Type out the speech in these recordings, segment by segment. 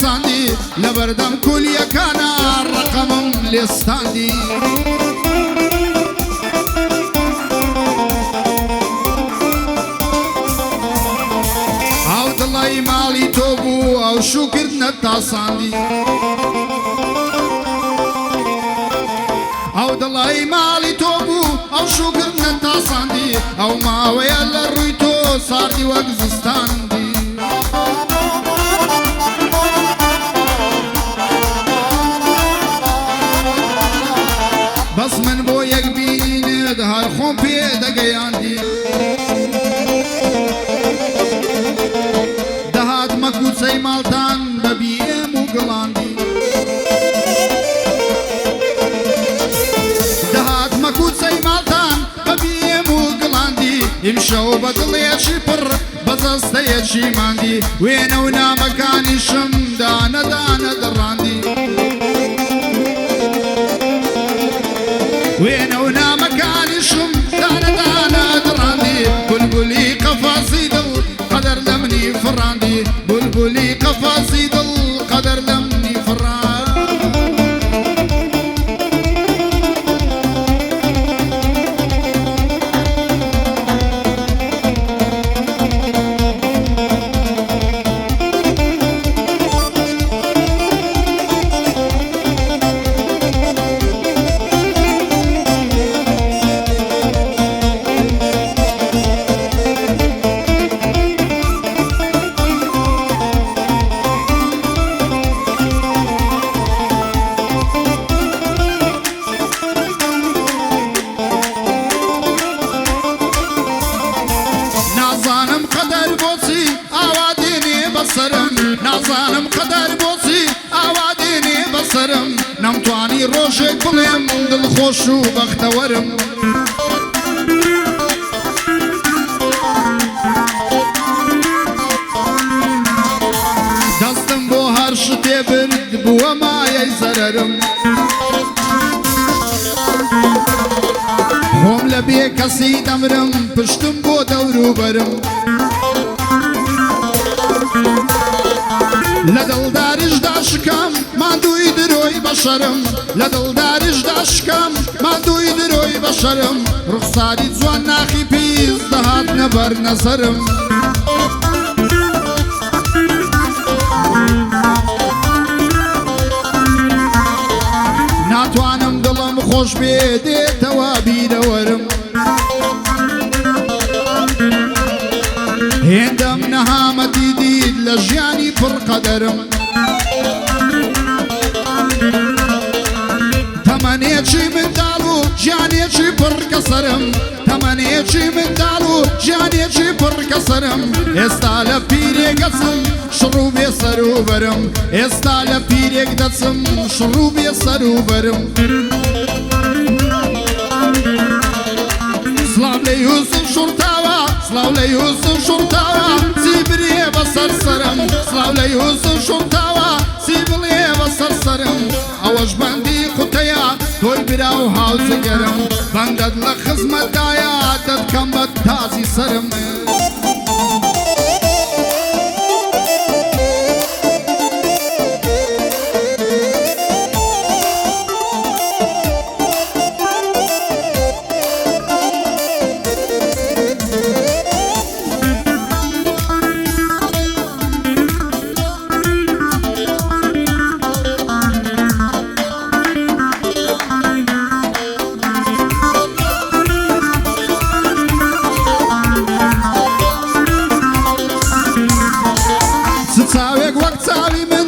ئازاندی لە بەردەم کولیەکانە ڕقەمم لێستاندی ئەو دڵی ماڵی تۆ بوو ئەو شوکردنە تاساندی ئەو دڵی ماڵی تۆ بوو ئەو شوکردنە تاساندی ئەو ماوەیە لە ڕووی تۆ ساردی وەک زستاندی بەس من بۆ یەک بینت هەر خۆم پێ دەگەیاندی دەهاتمە کوچەی ماڵتان بە بیێم و گڵاندی دەهاتمە کوچەی ماڵتان بە بیێم و گڵاندی ئیمشەو بە دڵێکی پڕ بە جەستەیەکی ماندی وێنە و نامەکانیشم دانە دانە دەڕاندی وێنە و نامەکانیشم دانە دانە دڕاندی بولبولی قەفاسی دڵ قەدەر لە منی فڕاندی بولبولی قەفاسی دڵ قەدەر لە منی فڕاند نازانم قەدەر بۆچی ئاوا دێنێ بەسەرم نازانم قەدەر بۆچی ئاوا دێنێ بەسەرم نەمتوانی ڕۆژێک بڵێم دڵخۆش و بەختەوەرم دەستم بۆ هەر شتێ برد بووە مایەی زەرەرم خۆم لە بێ کەسی دەمرم پشتم بۆ دەوروبەرم لە دڵداریشدا شکام ماندووی درۆی بەشەرم لە دڵداریشدا شکام ماندووی درۆی بەشەرم ڕوخساری جوان ناخی پیس دەهات نەبەر نەزەرم ناتوانم دڵم خۆش بێ دێتەوە بیرەوەرم هێندەم نەهامەتی دید لە ژیانی پڕقەدەرم تەمەنێکی منداڵ و ژیانێکی پڕکەسەرم تەمەنێکی منداڵ و ژیانێکی پڕکەسەرم ئێستا لە پیرێک دەچم شڕ و بێ سەروبەرم ئێستا لە پیرێک دەچم شڕ و بێ سەروبەرم سڵاو لە یوسف شوڕتاوە سڵاو لە یوسف شوڕتاوە چی برێ بەسەر سەرم سڵاو لە یوسف شوڕتاوە چی بڵێ بەسەر سەرم ئەوەش بەندی قوتەیە تۆی برا و هاوجگەرم بەندەت لە خزمەتدایە دەتکەم بە تازی سەرم چاوێک وەک چاوی من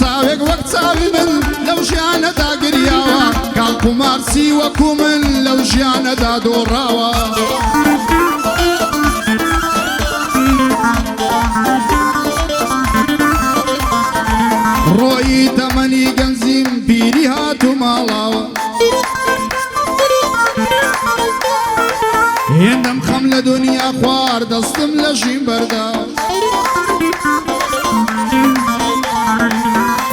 چاوێک وەک چاوی من لەو ژیانەدا گریاوە کاڵ و مارسی وەکو من لەو ژیانەدا دۆڕاوە ڕۆیی تەمەنی گەنجیم پیری هات و ماڵاوە هێندەم خەم لە دنیا خوار دەستم لە ژین بەرداوە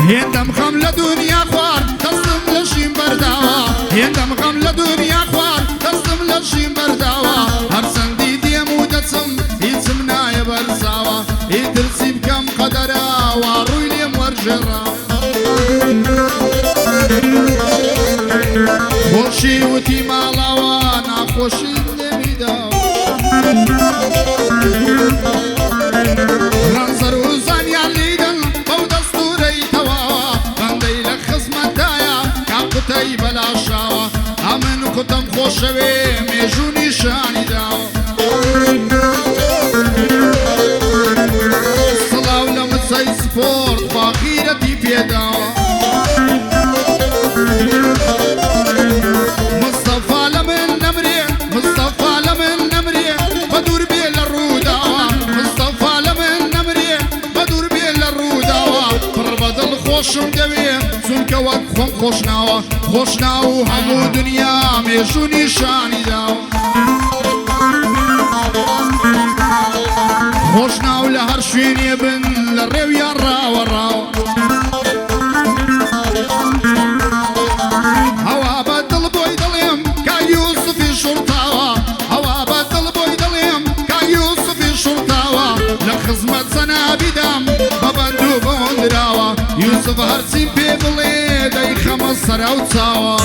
هێندەم خەم لە دنیا خوار دەستم لە ژین بەرداوە هێندەم خەم لە دنیا خوار دەستم لە ژین بەرداوە هەرچەندی دێم و دەچم هیچم نایە بەرزاوە ئیتر چی بکەم قەدەرە وا ڕووی لێم وەرج جرا خوشی وتی مالاوا ناخوشی نمیدا رنزر و زانیان لیدن او دستوری توا بندی لخزمت دایا کاقوتی بلا شاوا امن کتم خوشوی میجونی شانی داوا صلاو لمسای سپورت فاخیرتی پیداوا مصطفى لمن نمري بدور بيل الروداوا مصطفى لمن نمري بدور بيل الروداوا بربدل خوشم دوي سنك وقفم خوشناو همو دنيا ميشوني شاني داوا خوشناو لهر شويني بن للريو يا راو راو هوا بدل بوي دليم كا يوسف شرطاوا هوا بدل بوي دليم كا يوسف شرطاوا لخزمت سنا بدم ببندو بوندراوا يوسف هرسين بيبلي داي خمس سراو تساوا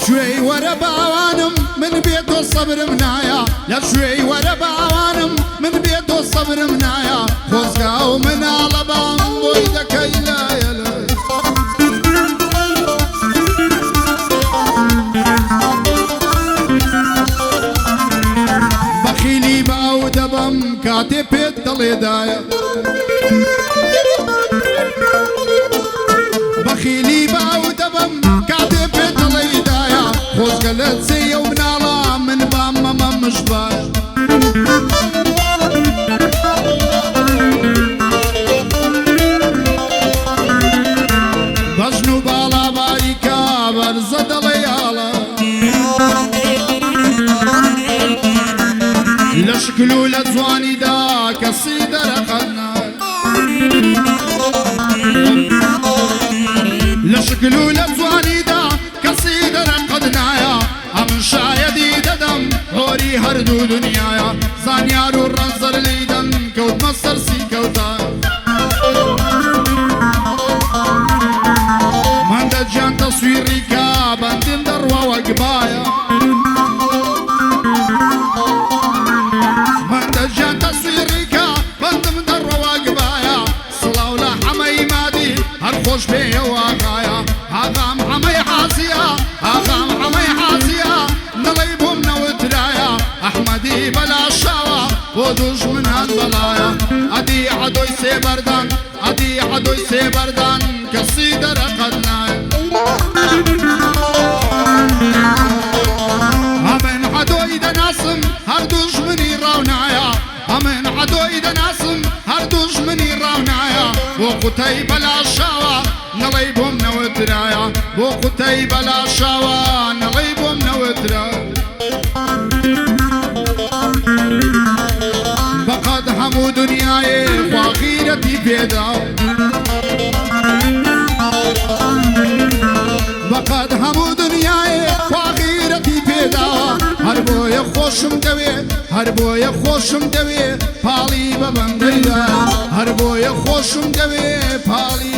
شوي ورا باوانم من بيته الصبر منايا لا شوي ورا باوانم من بيته الصبر منايا خوزقاو من علبان ويدك يلا يلا بخيلي باو دبم كاتي بيت دليدايا بخيلي باو دبم كاتي بيت دليدايا خوز قلت زي ومنالا من بام ما مشباش بجنو بالا بايكا برزد ليالا لشكلو لزواني دا كسيدة رقدنا لشكلو لزواني دا كسيدة رقدنايا أمن شايدي ددم هوري هردو دنيايا زانيارو الرنزر ليدن كوت مصر سي كوتا من دا جان تصويري كابن دروا وقبايا من دا جان تصويري كابن دروا وقبايا صلاو لحمي مادي هرخوش بيه واقايا هاغام حمي حاسيا هاغام حمي حاسيا نليبهم نوترايا احمدي بلا شاوا ودوش من هالبلايا ادي عدوي سيبردان ادي عدوي سيبردان كسيدة رقدنايا امن عدوي دناسم هردوش مني راونايا امن عدوي دناسم هردوش مني راونايا وقتي بلا شاوا نليبهم نوترايا وقتي بلا شاوا نليبهم نوترايا فقد همو دنياي واخيرتي بيدا فقد همو دنياي واخيرتي بيدا هربويا خوشم دوي هربويا خوشم دوي بالي ببندريا هربويا خوشم دوي بالي